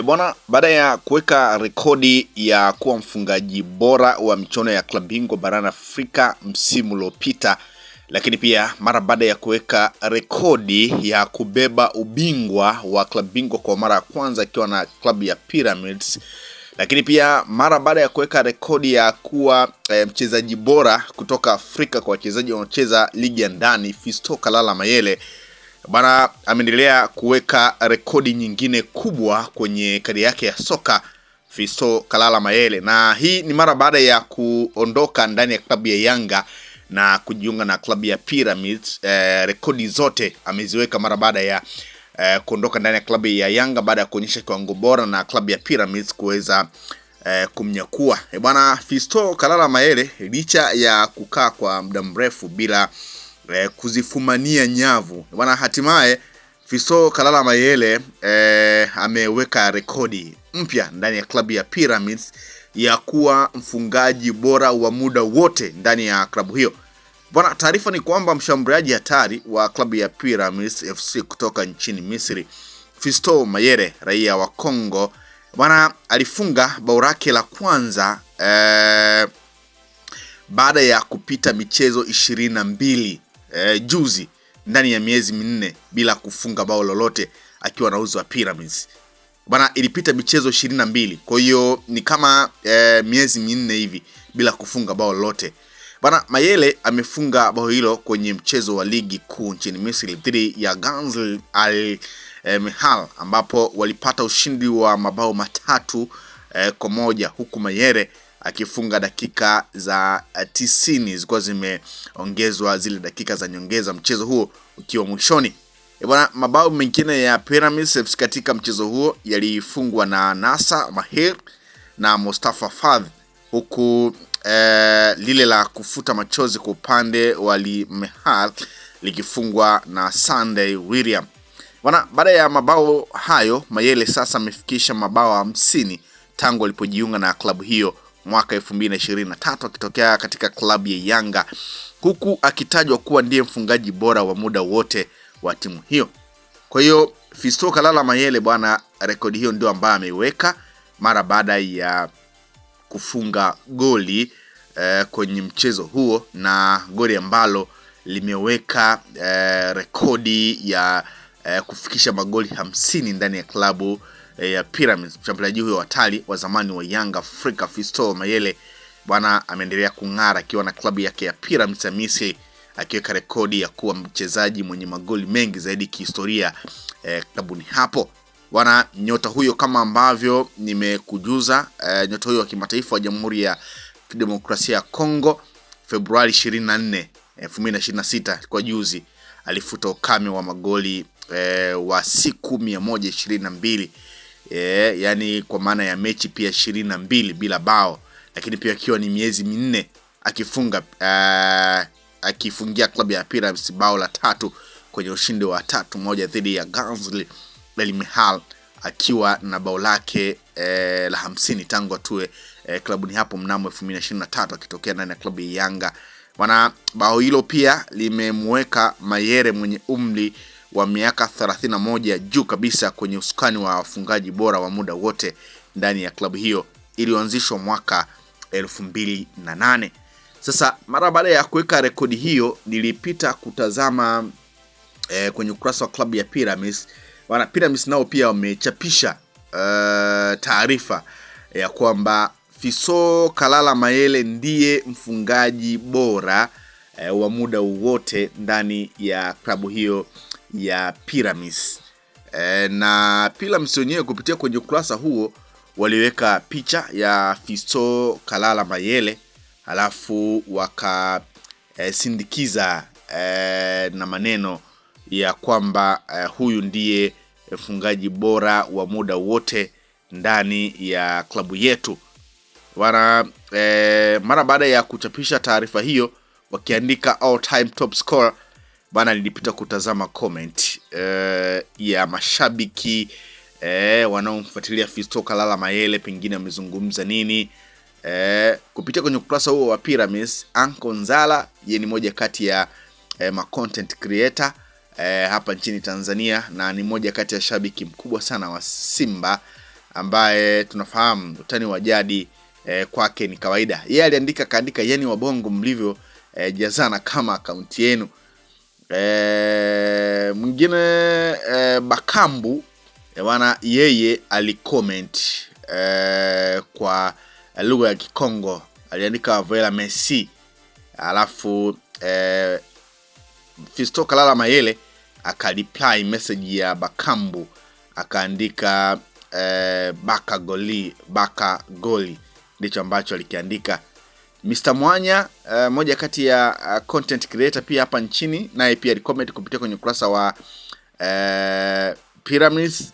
Bwana, baada ya kuweka rekodi ya kuwa mfungaji bora wa michuano ya klabu bingwa barani Afrika msimu uliopita, lakini pia mara baada ya kuweka rekodi ya kubeba ubingwa wa klabu bingwa kwa mara ya kwanza ikiwa na klabu ya Pyramids, lakini pia mara baada ya kuweka rekodi ya kuwa mchezaji bora kutoka Afrika kwa wachezaji wanaocheza ligi ya ndani, Fiston Kalala Mayele bana ameendelea kuweka rekodi nyingine kubwa kwenye kariera yake ya soka Fiston Kalala Mayele, na hii ni mara baada ya kuondoka ndani ya klabu ya Yanga na kujiunga na klabu ya Pyramids. Rekodi zote ameziweka mara baada ya kuondoka ndani ya klabu ya Yanga baada ya kuonyesha kiwango bora na klabu ya Pyramids kuweza kumnyakua. Bwana, Fiston Kalala Mayele licha ya kukaa kwa muda mrefu bila kuzifumania nyavu bwana, hatimaye Fiston Kalala Mayele ameweka rekodi mpya ndani ya klabu ya Pyramids ya kuwa mfungaji bora wa muda wote ndani ya klabu hiyo. Bwana, taarifa ni kwamba mshambuliaji hatari wa klabu ya Pyramids FC kutoka nchini Misri, Fiston Mayele, raia wa Kongo, bwana, alifunga bao lake la kwanza baada ya kupita michezo 22 juzi ndani ya miezi minne bila kufunga bao lolote akiwa anauzwa Pyramids. Bana, ilipita michezo 22, kwa hiyo ni kama miezi minne hivi bila kufunga bao lolote. Bana, Mayele amefunga bao hilo kwenye mchezo wa ligi kuu nchini Misri dhidi ya Ghazal Al Mehal ambapo walipata ushindi wa mabao 3-1 huku Mayele akifunga dakika za 90 zilikuwa zimeongezwa zile dakika za nyongeza, mchezo huo ukiwa mwishoni. Bwana, mabao mengine ya Pyramids katika mchezo huo yalifungwa na Nasa Mahir na Mustafa Fadh, huku lile la kufuta machozi kwa upande wa Al Mehal likifungwa na Sunday William. Bwana, baada ya mabao hayo Mayele sasa amefikisha mabao 50 tangu alipojiunga na klabu hiyo mwaka 2023 akitokea katika klabu ya Yanga, huku akitajwa kuwa ndiye mfungaji bora wa muda wote wa timu hiyo. Kwa hiyo Fiston Kalala Mayele bwana, rekodi hiyo ndio ambayo ameiweka mara baada ya kufunga goli kwenye mchezo huo, na goli ambalo limeweka rekodi ya kufikisha magoli 50 ndani ya klabu ya Pyramids. Mshambuliaji huyo hatari wa zamani wa Yanga Afrika Fiston Mayele bwana, ameendelea kung'ara akiwa na klabu yake ya Pyramids ya Misri, akiweka rekodi ya kuwa mchezaji mwenye magoli mengi zaidi kihistoria klabuni hapo. Bwana, nyota huyo kama ambavyo nimekujuza, nyota huyo wa kimataifa wa Jamhuri ya Kidemokrasia ya Kongo, Februari 24, 2026 kwa juzi alifuta ukame wa magoli wa siku 122, yani kwa maana ya mechi pia 22 bila bao, lakini pia akiwa ni miezi minne akifungia klabu ya Pyramids bao la 3 kwenye ushindi wa 3-1 dhidi ya Ghazal Al Mehal, akiwa na bao lake la 50 tangu atue klabuni hapo mnamo 2023 akitokea ndani ya klabu ya Yanga. Bwana, bao hilo pia limemweka Mayele mwenye umri wa miaka 31 juu kabisa kwenye usukani wa wafungaji bora wa muda wote ndani ya klabu hiyo iliyoanzishwa mwaka 2008. Sasa mara baada ya kuweka rekodi hiyo nilipita kutazama kwenye ukurasa wa klabu ya Pyramids. Wana Pyramids nao pia wamechapisha taarifa ya kwamba Fiston Kalala Mayele ndiye mfungaji bora wa muda wote ndani ya klabu hiyo ya Pyramids. Na Pyramids wenyewe kupitia kwenye ukurasa huo waliweka picha ya Fiston Kalala Mayele, halafu wakasindikiza na maneno ya kwamba huyu ndiye mfungaji bora wa muda wote ndani ya klabu yetu. Mara baada ya kuchapisha taarifa hiyo wakiandika all time top scorer bana, nilipita kutazama comment ya mashabiki wanaomfuatilia Fiston Kalala Mayele, pengine wamezungumza nini kupitia kwenye ukurasa huo wa Pyramids. Anko Nzala, yeye ni moja kati ya content creator hapa nchini Tanzania na ni moja kati ya shabiki mkubwa sana wa Simba ambaye tunafahamu utani wa jadi kwake ni kawaida. Yeye kaandika yani wabongo mlivyo jazana kama akaunti yenu. Mwingine Bakambu bwana, yeye alicomment kwa lugha ya Kikongo, aliandika Vela Messi, alafu Fiston Kalala Mayele akaliply message ya Bakambu akaandika baka goli, ndicho ambacho alikiandika. Mr. Mwanya, moja kati ya content creator pia hapa nchini, naye pia alicomment kupitia kwenye ukurasa wa Pyramids.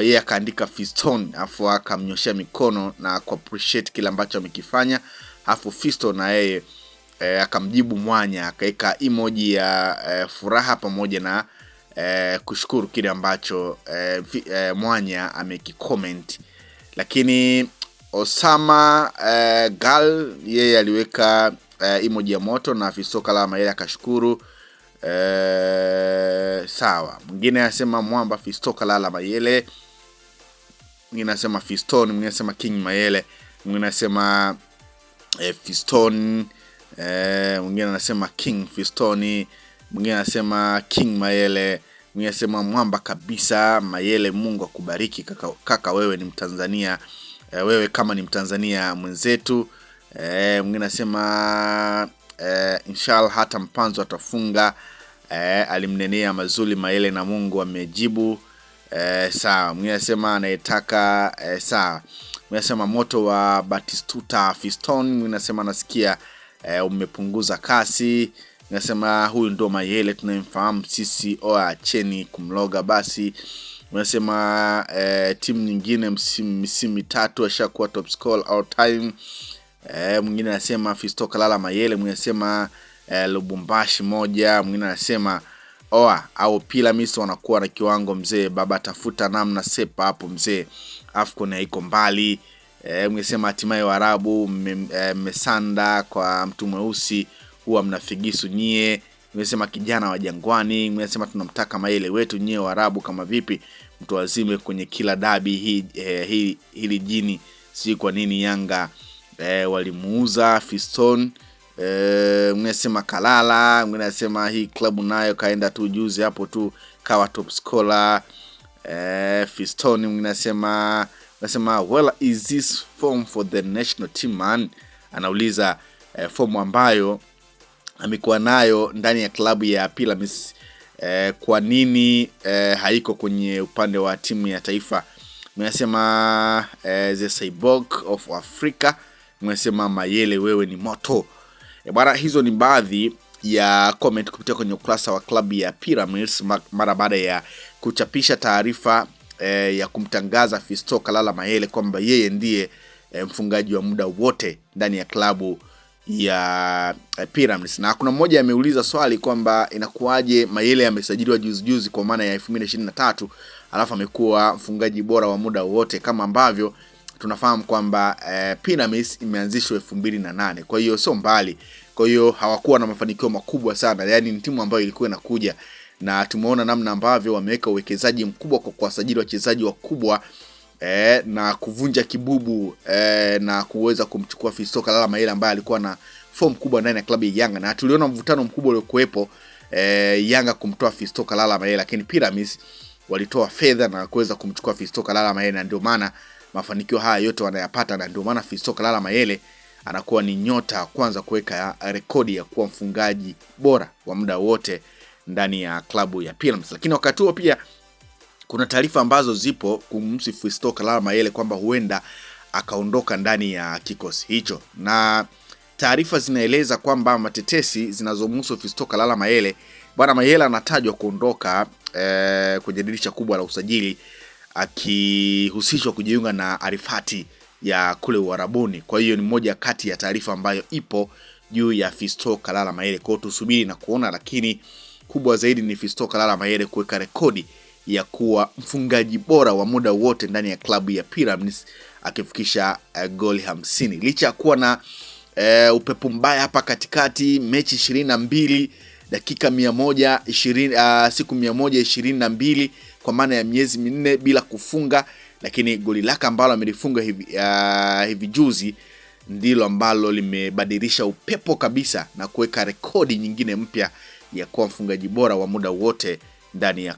Yeye akaandika Fiston, afu akamnyoshia mikono na ku appreciate kile ambacho amekifanya. Afu Fiston na yeye akamjibu Mwanya, akaweka emoji ya furaha pamoja na kushukuru kile ambacho Mwanya amekicomment. Lakini Osama Gal, yeye aliweka emoji ya moto na Fiston Kalala Mayele akashukuru. Sawa. Mwingine anasema mwamba Fiston Kalala Mayele, mwingine anasema Fiston, mwingine anasema King Mayele, mwingine anasema Fiston, mwingine anasema King Fiston, mwingine anasema King Mayele, mwingine anasema mwamba kabisa Mayele, Mungu akubariki kaka wewe ni Mtanzania, wewe kama ni Mtanzania mwenzetu. Mwingine anasema inshallah hata Mpanzo atafunga, alimnenea mazuri Mayele na Mungu amejibu. Sawa. Mwingine anasema anayetaka sawa. Mwingine anasema moto wa Batistuta Fiston, mwingine anasema nasikia umepunguza kasi. Mwingine anasema huyu ndo Mayele tunayemfahamu sisi, acheni kumloga basi. Mwingine anasema timu nyingine msimu mitatu ashakuwa top scorer all time. Mwingine anasema Fiston Kalala Mayele, mwingine anasema Lubumbashi moja, mwingine anasema au Pyramids wanakuwa na kiwango mzee, baba tafuta namna sepa hapo mzee, AFCON haiko mbali. Mwingine anasema hatimaye Waarabu mmesanda kwa mtu mweusi, huwa mnafigisu nyie. Mwingine anasema kijana wa Jangwani, mwingine anasema tunamtaka Mayele wetu nyie Waarabu kama vipi mtu wazime kwenye kila dabi hili jini, si kwa nini Yanga walimuuza Fiston. Mwingine anasema Kalala, mwingine anasema hii klabu nayo kaenda tu juzi hapo tu kawa top scorer. Fiston mwingine anasema well is this form for the national team man, anauliza fomu ambayo amekuwa nayo ndani ya klabu ya Pyramids kwa nini haiko kwenye upande wa timu ya taifa. Mwingine anasema the cyborg of Africa, mwingine anasema Mayele wewe ni moto. Bwana, hizo ni baadhi ya comment kupitia kwenye ukurasa wa klabu ya Pyramids mara baada ya kuchapisha taarifa ya kumtangaza Fiston Kalala Mayele kwamba yeye ndiye mfungaji wa muda wote ndani ya klabu ya Pyramids. Na kuna mmoja ameuliza swali kwamba inakuwaje Mayele amesajiliwa juzi kwa maana ya 2023 alafu amekuwa mfungaji bora wa muda wote, kama ambavyo tunafahamu kwamba Pyramids imeanzishwa 2008, kwa hiyo sio mbali. Kwa hiyo hawakuwa na mafanikio makubwa sana, yani ni timu ambayo ilikuwa inakuja, na tumeona namna ambavyo wameweka uwekezaji mkubwa kwa kuwasajili wachezaji wakubwa na kuvunja kibubu na kuweza kumchukua Fiston Kalala Mayele ambaye alikuwa na form kubwa ndani ya klabu ya Yanga, na tuliona mvutano mkubwa uliokuepo Yanga kumtoa Fiston Kalala Mayele, lakini Pyramids walitoa fedha na kuweza kumchukua Fiston Kalala Mayele, na ndio maana mafanikio haya yote wanayapata, na ndio maana Fiston Kalala Mayele anakuwa ni nyota kwanza kuweka rekodi ya kuwa mfungaji bora wa muda wote ndani ya klabu ya Pyramids. Lakini wakati huo pia kuna taarifa ambazo zipo kumhusu Fiston Kalala Mayele kwamba huenda akaondoka ndani ya kikosi hicho, na taarifa zinaeleza kwamba matetesi zinazomhusu Fiston Kalala Mayele, bwana Mayele anatajwa kuondoka kwenye dirisha kubwa la usajili akihusishwa kujiunga na Arifati ya kule Uarabuni. Kwa hiyo ni moja kati ya taarifa ambayo ipo juu ya Fiston Kalala Mayele, kwa tusubiri na kuona, lakini kubwa zaidi ni Fiston Kalala Mayele kuweka rekodi ya kuwa mfungaji bora wa muda wote ndani ya klabu ya Pyramids akifikisha goli 50 licha ya kuwa na upepo mbaya hapa katikati, mechi 22, dakika 120, siku 122 kwa maana ya miezi 4 bila kufunga, lakini goli lake ambalo amelifunga hivi juzi ndilo ambalo limebadilisha upepo kabisa na kuweka rekodi nyingine mpya ya kuwa mfungaji bora wa muda wote ndani ya